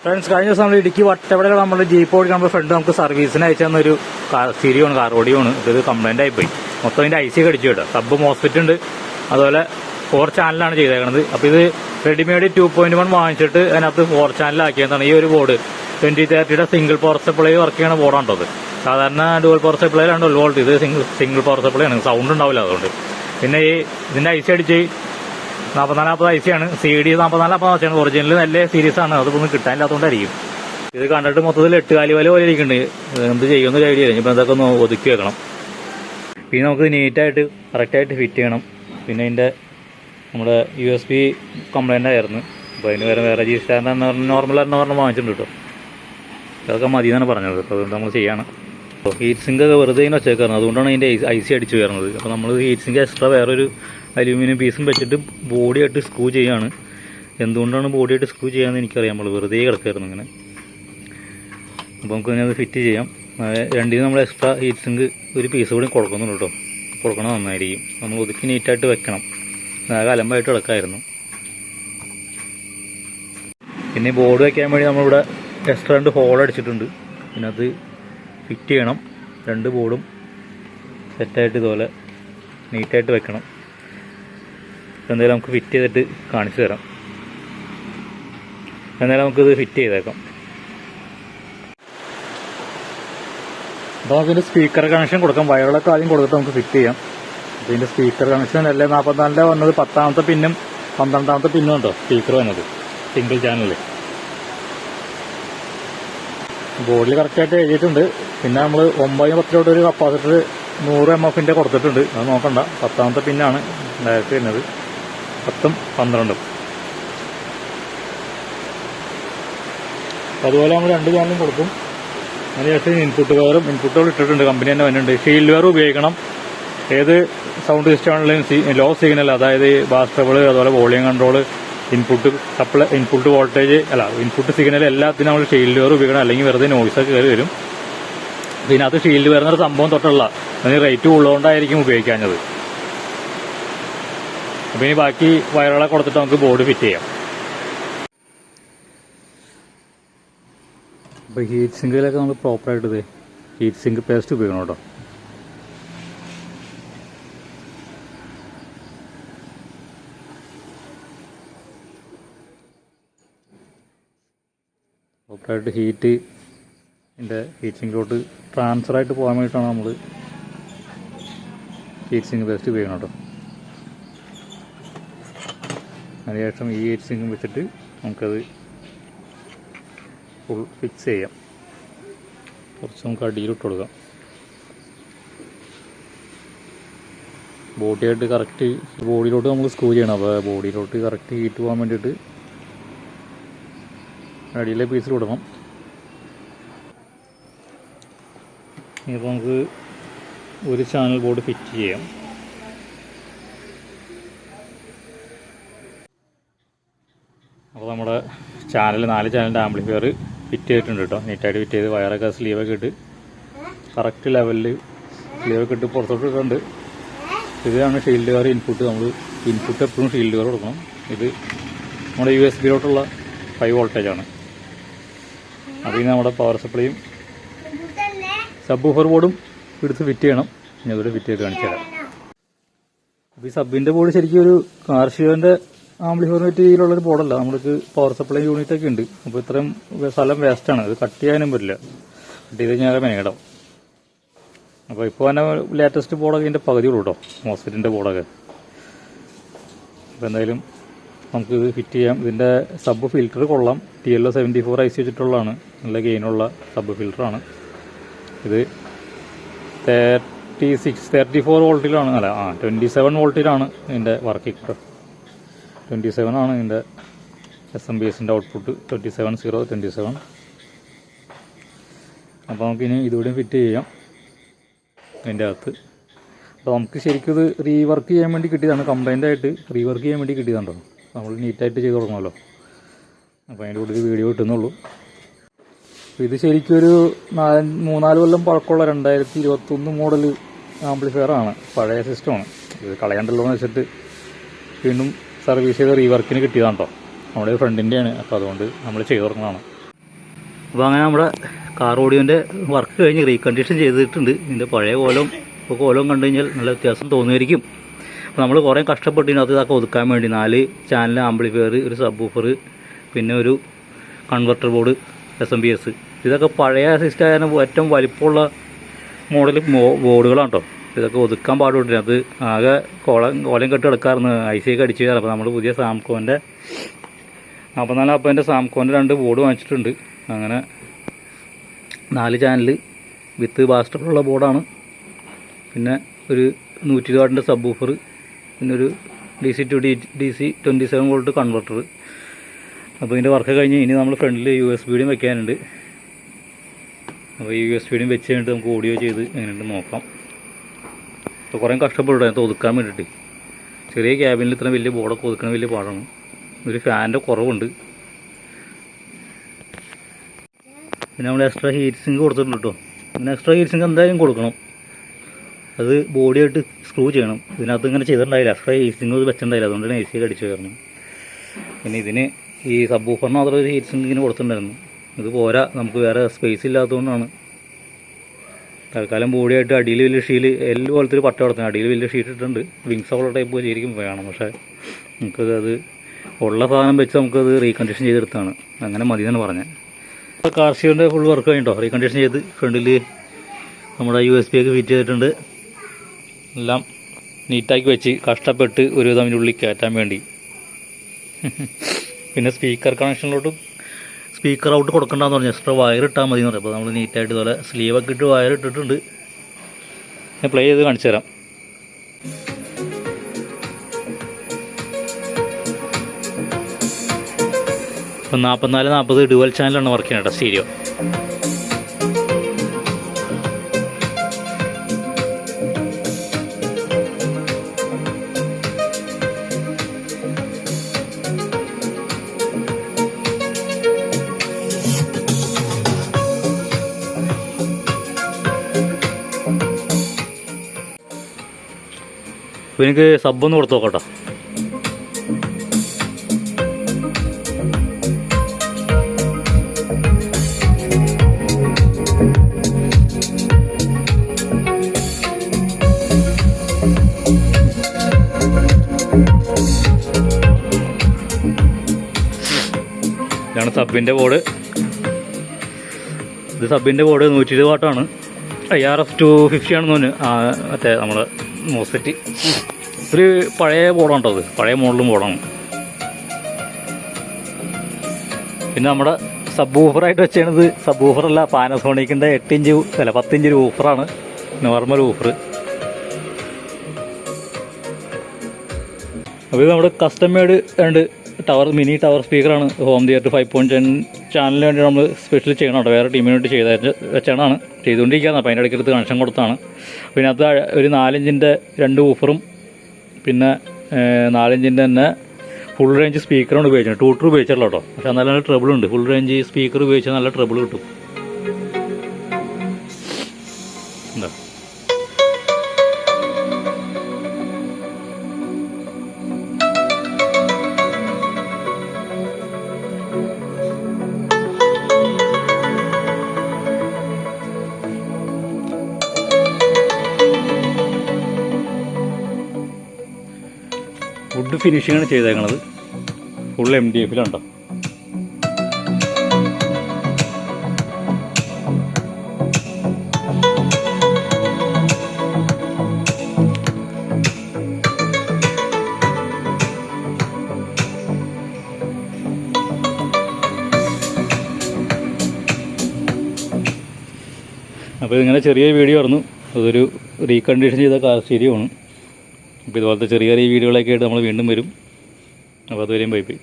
Friends, കഴിഞ്ഞ ദിവസം നമ്മൾ ഇടുക്കി വട്ടവടയിൽ നമ്മൾ ജീപ്പ് ഓടിക്കാൻ നമ്മുടെ ഫ്രണ്ട് നമുക്ക് സർവീസിന് അയച്ചു തന്നൊരു സിരിയാണ്, കാർ ഓടിയാണ്. ഇത് കംപ്ലൈന്റ് ആയിപ്പോയി. മൊത്തം ഇതിന്റെ ഐ സി കടിച്ചു കേട്ടോ. സബ് മോസ്ഫെറ്റ് ഉണ്ട്, അതുപോലെ 4 ചാനലാണ് ചെയ്തേക്കുന്നത്. അപ്പോൾ ഇത് റെഡിമെയ്ഡ് 2.1 വാങ്ങിച്ചിട്ട് അതിനകത്ത് 4 ചാനലാക്കിയതാണ്. ഈ ഒരു board 2030 single power supply work ചെയ്യണ ബോർഡാണത്. സാധാരണ ഡുവൽ പവർ സപ്ലൈയിലാണ് 12 വോൾട്ട്, ഇത് സിംഗിൾ പവർ സപ്ലൈ ആണ്. സൗണ്ട് ഉണ്ടാവില്ല അതുകൊണ്ട്. പിന്നെ ഇതിന്റെ ഐ സി അടിച്ച് 4440 ഐ സി ആണ്. CD 4440 ഒറിജിനൽ നല്ല സീരീസ് ആണ്. അതൊന്നും കിട്ടാനില്ലാത്തതുകൊണ്ടായിരിക്കും. ഇത് കണ്ടിട്ട് മൊത്തത്തിൽ 8 കാലി പോലെ ഇരിക്കുന്നുണ്ട്. എന്ത് ചെയ്യുമെന്നൊരു ഐഡിയ ഇല്ല. ഇപ്പം അതൊക്കെ ഒന്ന് ഒതുക്കി വെക്കണം. പിന്നെ നമുക്ക് നീറ്റായിട്ട് കറക്റ്റായിട്ട് ഫിറ്റ് ചെയ്യണം. പിന്നെ ഇതിൻ്റെ നമ്മുടെ USB കംപ്ലൈൻ്റ് ആയിരുന്നു. അപ്പോൾ അതിന് വേറെ ജി സ്റ്റാൻഡ് നോർമൽ വാങ്ങിച്ചിട്ടുണ്ട് കേട്ടോ. അതൊക്കെ മതി എന്നാണ് പറഞ്ഞത്. അപ്പോൾ അതുകൊണ്ട് നമ്മൾ ചെയ്യണം. അപ്പോൾ ഹീറ്റ് സിങ്ക് ഒക്കെ വെറുതെ ഇങ്ങനെ വെച്ചേക്കാറുണ്ട്. അതുകൊണ്ടാണ് അതിൻ്റെ ഐ സി അടിച്ച് വരുന്നത്. അപ്പോൾ നമ്മൾ ഹീറ്റ് സിങ്ക് എക്സ്ട്രാ വേറൊരു അലൂമിനിയം പീസും വെച്ചിട്ട് ബോഡിയായിട്ട് സ്ക്രൂ ചെയ്യാണ്. എന്തുകൊണ്ടാണ് ബോഡിയായിട്ട് സ്ക്രൂ ചെയ്യാമെന്ന് എനിക്കറിയാം. നമ്മൾ വെറുതെ കിടക്കായിരുന്നു ഇങ്ങനെ. അപ്പോൾ നമുക്ക് ഇങ്ങനെ അത് ഫിറ്റ് ചെയ്യാം. രണ്ടിനും നമ്മൾ എക്സ്ട്രാ ഹീറ്റ് സിങ്ക് ഒരു പീസ് കൂടി കൊടുക്കുന്നുള്ളൂ കേട്ടോ. കൊടുക്കണം നന്നായിരിക്കും. നമ്മൾ ഒതുക്കി നീറ്റായിട്ട് വെക്കണം. ആകെ അലമ്പായിട്ട് കിടക്കായിരുന്നു. പിന്നെ ബോർഡ് വയ്ക്കാൻ വേണ്ടി നമ്മളിവിടെ എക്സ്ട്രാ 2 ഹോൾ അടിച്ചിട്ടുണ്ട്. പിന്നെ അത് ഫിറ്റ് ചെയ്യണം. 2 ബോർഡും സെറ്റായിട്ട് ഇതുപോലെ നീറ്റായിട്ട് വെക്കണം. എന്തായാലും നമുക്ക് ഫിറ്റ് ചെയ്തിട്ട് കാണിച്ചു തരാം. എന്നാലും നമുക്കിത് ഫിറ്റ് ചെയ്തേക്കാം. അപ്പോൾ നമുക്കിതിൻ്റെ സ്പീക്കർ കണക്ഷൻ കൊടുക്കാം. വയറുകളൊക്കെ ആദ്യം കൊടുത്തിട്ട് നമുക്ക് ഫിറ്റ് ചെയ്യാം. അപ്പോൾ ഇതിൻ്റെ സ്പീക്കർ കണക്ഷൻ അല്ലേ 44 വന്നത് 10ാമത്തെ പിന്നും 12ാമത്തെ പിന്നും ഉണ്ടോ സ്പീക്കർ വന്നത് സിംഗിൾ ചാനലിൽ. ബോർഡിൽ കറക്റ്റായിട്ട് എഴുതിയിട്ടുണ്ട്. പിന്നെ നമ്മൾ 9-10 ഒരു കപ്പാസിറ്റർ 100 mF കൊടുത്തിട്ടുണ്ട്. അത് നോക്കണ്ട. 10ാമത്തെ പിന്നാണ് ഡയറക്റ്റ് വരുന്നത്. 10ഉം 12ഉം. അതുപോലെ നമ്മൾ 2 ചാനലും കൊടുക്കും. അതിനുശേഷം ഇൻപുട്ട് ഇൻപുട്ടുകൾ ഇട്ടിട്ടുണ്ട്. കമ്പനി തന്നെ വരുന്നുണ്ട്. ഷീൽഡ് വെയർ ഉപയോഗിക്കണം. ഏത് സൗണ്ട് സിസ്റ്റം ആണെങ്കിലും ലോ സിഗ്നൽ, അതായത് ബാസ് ട്രബിൾ, അതുപോലെ volume control, input voltage input signal എല്ലാത്തിനും നമ്മൾ ഷീൽഡ് വെയർ ഉപയോഗിക്കണം. അല്ലെങ്കിൽ വെറുതെ നോയ്സൊക്കെ കയറി വരും. ഇതിനകത്ത് ഷീൽഡ് വെയർ എന്നൊരു സംഭവം തൊട്ടുള്ള അതിന് റേറ്റ് ഉള്ളതുകൊണ്ടായിരിക്കും ഉപയോഗിക്കാഞ്ഞത്. അപ്പോൾ ഇനി ബാക്കി വയറുകളെ കൊടുത്തിട്ട് നമുക്ക് ബോർഡ് ഫിറ്റ് ചെയ്യാം. അപ്പോൾ ഹീറ്റ് സിങ്കിലൊക്കെ നമ്മൾ പ്രോപ്പറായിട്ട് ഹീറ്റ് സിങ്ക് പേസ്റ്റ് ഉപയോഗിക്കണം കേട്ടോ. പ്രോപ്പറായിട്ട് ഹീറ്റ് സിങ്കിലോട്ട് ട്രാൻസ്ഫറായിട്ട് പോകാൻ വേണ്ടിയിട്ടാണ് നമ്മൾ ഹീറ്റ് സിങ്ക് പേസ്റ്റ് ഉപയോഗിക്കണം കേട്ടോ. അതിനുശേഷം ഈ ഹീറ്റ് സിങ്കും വെച്ചിട്ട് നമുക്കത് ഫുൾ ഫിക്സ് ചെയ്യാം. കുറച്ച് നമുക്ക് അടിയിലിട്ട് കൊടുക്കാം. ബോഡിയായിട്ട് കറക്റ്റ് ബോഡിയിലോട്ട് നമ്മൾ സ്ക്രൂ ചെയ്യണം. അപ്പോൾ ബോഡിയിലോട്ട് കറക്റ്റ് ഹീറ്റ് പോകാൻ വേണ്ടിയിട്ട് അടിയിലെ പീസിൽ ഇടണം. ഇപ്പോൾ നമുക്ക് ഒരു ചാനൽ ബോർഡ് ഫിറ്റ് ചെയ്യാം. അപ്പോൾ നമ്മുടെ 4 ചാനലിൻ്റെ ആംപ്ലിഫയർ ഫിറ്റ് ചെയ്തിട്ടുണ്ട് കേട്ടോ. നീറ്റായിട്ട് ഫിറ്റ് ചെയ്ത് വയറൊക്കെ സ്ലീവൊക്കെ ഇട്ട് കറക്റ്റ് ലെവലിൽ സ്ലീവൊക്കെ ഇട്ട് പുറത്തോട്ട് ഇട്ടുണ്ട്. ഇതാണ് ഷീൽഡ് വെയർ ഇൻപുട്ട്. നമ്മൾ ഇൻപുട്ട് എപ്പോഴും ഷീൽഡ് വെയർ കൊടുക്കണം. ഇത് നമ്മുടെ USB-ലോട്ടുള്ള 5 വോൾട്ടേജാണ്. അപ്പോൾ ഇനി നമ്മുടെ പവർ സപ്ലൈയും സബ് ഊഫർ ബോർഡും എടുത്ത് ഫിറ്റ് ചെയ്യണം. ഞാൻ ഇവിടെ ഫിറ്റ് ചെയ്ത് കാണിച്ചു തരാം. അപ്പോൾ ഈ സബിൻ്റെ ബോർഡ് ശരിക്കും ഒരു കാർഷികൻ്റെ ആംപ്ലിഫയർ രീതിയിലുള്ളൊരു ബോർഡല്ല. നമ്മൾക്ക് പവർ സപ്ലൈ യൂണിറ്റ് ഒക്കെ ഉണ്ട്. അപ്പോൾ ഇത്രയും സ്ഥലം വേസ്റ്റാണ്. ഇത് കട്ട് ചെയ്യാനും പറ്റില്ല. കട്ട് ചെയ്ത് കഴിഞ്ഞാൽ മേടാം. അപ്പോൾ ഇപ്പോൾ തന്നെ ലേറ്റസ്റ്റ് ബോർഡൊക്കെ ഇതിൻ്റെ പകുതിയുള്ളൂ കേട്ടോ, മോസ്ഫെറ്റിൻ്റെ ബോർഡൊക്കെ. അപ്പോൾ എന്തായാലും നമുക്കിത് ഫിറ്റ് ചെയ്യാം. ഇതിൻ്റെ സബ് ഫിൽറ്റർ കൊള്ളാം. TLO74 IC വെച്ചിട്ടുള്ളതാണ്. നല്ല ഗെയിനുള്ള സബ് ഫിൽറ്ററാണ്. ഇത് 34 വോൾട്ടിലാണ് 27 വോൾട്ടിലാണ് ഇതിൻ്റെ വർക്കിംഗ്. 27 ആണ് ഇതിൻ്റെ SMBSൻ്റെ ഔട്ട്പുട്ട്. 27. അപ്പോൾ നമുക്കിനി ഇതുകൂടി ഫിറ്റ് ചെയ്യാം ഇതിൻ്റെ അകത്ത്. അപ്പോൾ നമുക്ക് ശരിക്കും ഇത് റീവർക്ക് ചെയ്യാൻ വേണ്ടി കിട്ടിയതാണ്. കംപ്ലൈൻ്റ് ആയിട്ട് റീവർക്ക് ചെയ്യാൻ വേണ്ടി കിട്ടിയതുണ്ടോ. നമ്മൾ നീറ്റായിട്ട് ചെയ്ത് തുടങ്ങുമല്ലോ. അപ്പോൾ അതിൻ്റെ കൂടെ ഒരു വീഡിയോ കിട്ടുന്നുള്ളൂ. അപ്പോൾ ഇത് ശരിക്കും ഒരു 3-4 കൊല്ലം പഴക്കമുള്ള 2021 മോഡൽ ആംപ്ലിഫയറാണ്. പഴയ സിസ്റ്റമാണ്. ഇത് കളയണ്ടല്ലോ എന്ന് വെച്ചിട്ട് വീണ്ടും സർവീസ് ചെയ്ത് റീവർക്കിന് കിട്ടിയതാണ് കേട്ടോ. നമ്മുടെ ഫ്രണ്ടിൻ്റെയാണ്. അപ്പോൾ അതുകൊണ്ട് നമ്മൾ ചെയ്ത് തുടങ്ങുന്നതാണ്. അപ്പോൾ അങ്ങനെ നമ്മുടെ കാർ ഓഡിയോൻ്റെ വർക്ക് കഴിഞ്ഞ് റീകണ്ടീഷൻ ചെയ്തിട്ടുണ്ട്. ഇതിൻ്റെ പഴയ കോലം ഇപ്പോൾ കോലം കണ്ടു കഴിഞ്ഞാൽ നല്ല വ്യത്യാസം തോന്നുമായിരിക്കും. അപ്പോൾ നമ്മൾ കുറേ കഷ്ടപ്പെട്ടിനകത്ത് ഇതൊക്കെ ഒതുക്കാൻ വേണ്ടി 4 ചാനൽ ആംപ്ലിഫയർ, ഒരു സബ് ഊഫർ, പിന്നെ ഒരു കൺവെർട്ടർ ബോർഡ്, SMPS. ഇതൊക്കെ പഴയ സിസ്റ്റം ഏറ്റവും വലിപ്പമുള്ള മോഡൽ ബോർഡുകളാണ് കേട്ടോ. ഇതൊക്കെ ഒതുക്കാൻ പാടുപെട്ടില്ല. അത് ആകെ കോലം കെട്ട് കിടക്കാറുണ്ട്, IC ഒക്കെ അടിച്ച് കയറാം. അപ്പോൾ നമ്മൾ പുതിയ സാംകോൻ്റെ 4440 സാംകോൻ്റെ 2 ബോർഡ് വാങ്ങിച്ചിട്ടുണ്ട്. അങ്ങനെ 4 ചാനൽ വിത്ത് ബാസ്റ്ററുള്ള ബോർഡാണ്. പിന്നെ ഒരു 120 വാട്ടിൻ്റെ സബ് ഊഫർ, പിന്നെ ഒരു DC to DC 27 volt converter. അപ്പോൾ ഇതിൻ്റെ വർക്ക് കഴിഞ്ഞ് ഇനി നമ്മൾ ഫ്രണ്ടിൽ USB വെക്കാനുണ്ട്. അപ്പോൾ ഈ USB വെച്ച് കഴിഞ്ഞിട്ട് നമുക്ക് ഓഡിയോ ചെയ്ത് എങ്ങനെയുണ്ട് നോക്കാം. അപ്പോൾ കുറേ കഷ്ടപ്പെടും അത് ഒതുക്കാൻ വേണ്ടിയിട്ട്. ചെറിയ ക്യാബിനിൽ ഇത്ര വലിയ ബോർഡൊക്കെ ഒതുക്കാൻ വലിയ പാടാണ്. ഒരു ഫാനിൻ്റെ കുറവുണ്ട്. പിന്നെ നമ്മൾ എക്സ്ട്രാ ഹീറ്റ് സിങ്ക് കൊടുത്തിട്ടുണ്ട് കേട്ടോ. പിന്നെ എക്സ്ട്രാ ഹീറ്റ് സിങ്ക് എന്തായാലും കൊടുക്കണം. അത് ബോഡിയായിട്ട് സ്ക്രൂ ചെയ്യണം. ഇതിനകത്ത് ഇങ്ങനെ ചെയ്തിട്ടുണ്ടായില്ല, എക്സ്ട്രാ ഹീറ്റ് സിങ്ക് വെച്ചിട്ടുണ്ടായില്ല, അതുകൊണ്ടാണ് AC ഒക്കെ അടിച്ചു കയറണം. പിന്നെ ഇതിന് ഈ സബ് ഊഫറിന് മാത്രം ഒരു ഹീറ്റ് സിങ്ക് ഇങ്ങനെ കൊടുത്തിട്ടുണ്ടായിരുന്നു. ഇത് പോരാ, നമുക്ക് വേറെ സ്പേസ് ഇല്ലാത്തതുകൊണ്ടാണ് തൽക്കാലം ബോഡിയായിട്ട് അടിയിൽ വലിയ ഷീൽ എല്ല് പോലത്തെ ഒരു പട്ട കൊടുത്തത്. അടിയിൽ വലിയ ഷീറ്റ് ഇട്ടിട്ടുണ്ട്. വിങ്സ് ഉള്ള ടൈപ്പ് ശരിക്കും വേണം. പക്ഷേ നമുക്കത് ഉള്ള സാധനം വെച്ച് നമുക്കത് റീകണ്ടീഷൻ ചെയ്തെടുത്താണ്. അങ്ങനെ മതി എന്നാണ് പറഞ്ഞത്. കാർഷികൻ്റെ ഫുൾ വർക്ക് കഴിഞ്ഞിട്ടോ, റീകണ്ടീഷൻ ചെയ്ത് ഫ്രണ്ടിൽ നമ്മുടെ USB ഒക്കെ ഫിറ്റ് ചെയ്തിട്ടുണ്ട്. എല്ലാം നീറ്റാക്കി വെച്ച് കഷ്ടപ്പെട്ട് ഒരു തമ്മിനുള്ളിൽ കയറ്റാൻ വേണ്ടി. പിന്നെ സ്പീക്കർ കണക്ഷനിലോട്ട് സ്പീക്കർ ഔട്ട് കൊടുക്കണ്ടെന്ന് പറഞ്ഞു. എക്സ്ട്രാ വയർ ഇട്ടാൽ മതി എന്ന് പറയും. അപ്പോൾ നമ്മൾ നീറ്റായിട്ട് ഇതുപോലെ സ്ലീവൊക്കെ ഇട്ട് വയർ ഇട്ടിട്ടുണ്ട്. ഞാൻ പ്ലേ ചെയ്ത് കാണിച്ചു തരാം. ഇപ്പം 4440 ഡുവൽ ചാനലാണ് വർക്ക് ചെയ്യുന്നത് കേട്ടോ, സ്റ്റീരിയോ. അപ്പോൾ എനിക്ക് സബ്ബൊന്ന് കൊടുത്തു നോക്കട്ടോ. ഇതാണ് സബിൻ്റെ ബോർഡ്. ഇത് സബിൻ്റെ ബോർഡ് 120 വാട്ടാണ്. IRF 250 ആണെന്ന് തോന്നുന്നു. മറ്റേ നമ്മൾ മോസ്ഫെറ്റ് ഒരു പഴയ ബോർഡാണ് കേട്ടോ. അത് പഴയ മോഡലും ബോർഡാണ്. പിന്നെ നമ്മുടെ സബ് ഊഫറായിട്ട് വെച്ചത് സബ് ഊഫറല്ല, പാനസോണിക്കിൻ്റെ 8 ഇഞ്ച് അല്ല 10 ഇഞ്ച് ഊഫറാണ്, നോർമൽ ഊഫർ. അപ്പോൾ ഇത് നമ്മുടെ കസ്റ്റം മെയ്ഡ് രണ്ട് മിനി ടവർ സ്പീക്കറാണ്. ഹോം തിയേറ്റർ 5.10 ചാനലിന് വേണ്ടി നമ്മൾ സ്പെഷ്യൽ ചെയ്യണം കേട്ടോ. വേറെ ടീമിന് വേണ്ടി വെച്ചാണ് ചെയ്തുകൊണ്ടിരിക്കുകയാണ്. അപ്പോൾ അതിൻ്റെ ഇടയ്ക്കടുത്ത് കണക്ഷൻ കൊടുത്താണ്. പിന്നെ അത് ഒരു 4 ഇഞ്ചിൻ്റെ 2 ഊഫറും പിന്നെ 4 ഇഞ്ചിൻ്റെ തന്നെ ഫുൾ റേഞ്ച് സ്പീക്കറാണ് ഉപയോഗിച്ചത്. ട്യൂട്ടർ ഉപയോഗിച്ചല്ലോ കേട്ടോ. പക്ഷേ നല്ല ട്രബിളുണ്ട്. ഫുൾ റേഞ്ച് സ്പീക്കർ ഉപയോഗിച്ചാൽ നല്ല ട്രബിൾ കിട്ടും. എന്താ വുഡ് ഫിനിഷിങ്ങാണ് ചെയ്തേക്കണത്. ഫുൾ MDFിലുണ്ടോ. അപ്പോൾ ഇങ്ങനെ ചെറിയ വീഡിയോ ആയിരുന്നു. അതൊരു റീകണ്ടീഷൻ ചെയ്ത കാർ സ്റ്റീരിയോ ആണ്. അപ്പോൾ ഇതുപോലത്തെ ചെറിയ ചെറിയ വീഡിയോകളൊക്കെ ആയിട്ട് നമ്മൾ വീണ്ടും വരും. അപ്പോൾ അതുവരെയും ബൈ ബൈ.